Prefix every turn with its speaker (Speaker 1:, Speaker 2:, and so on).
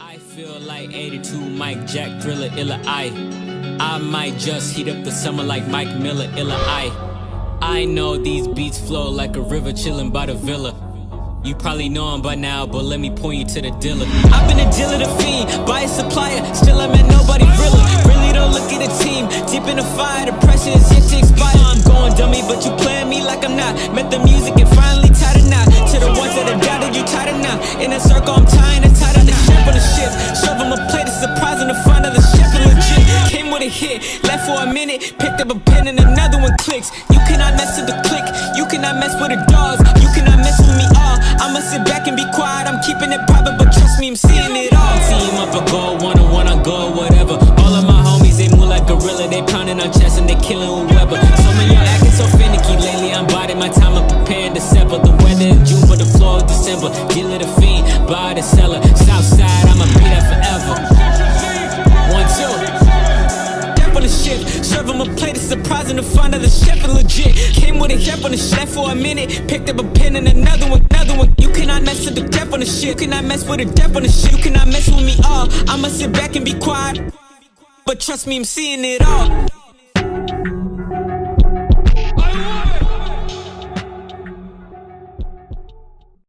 Speaker 1: I feel like 82 Mike Jack Thriller illa I might just heat up the summer like Mike Miller illa I know these beats flow like a river chillin' by the villa. You probably know him by now, but let me point you to the dealer. I've been a dealer to fiend, by a supplier, still I met nobody realer. Really don't look at the team, deep in the fire, the pressure is yet to expire. I'm going dummy, but you playing me like I'm not. Met the music and finally tied a knot. To the ones that have doubted, you tied a knot. In a circle, I'm tying a tight on the chef on the shift. Serve him a plate, it's surprising to find out the chef is legit. Came with a hit, left for a minute, picked up a pen and another one clicks. You cannot mess with the click, you cannot mess with the dogs, you cannot mess with me all. I'ma sit back and be quiet, I'm keeping it private, but trust me, I'm seeing it all. Team up or go one-on-one, I go whatever. All of my homies, they move like gorilla, they pounding on chest and they killing whoever. Some of y'all acting so finicky lately, I'm biding my time, I'm preparing to settle. The weather is June, but the floor is December. Dealer the fiend, buy the seller. Southside, I'ma be there forever. 1, 2. On the shift, serve him a plate, it's surprising to find out the chef is legit. Came with a chef on the chef for a minute, picked up a pen and another one. You cannot mess with the depth on the shit, you cannot mess with the depth on the shit, you cannot mess with me all. I'ma sit back and be quiet, but trust me, I'm seeing it all.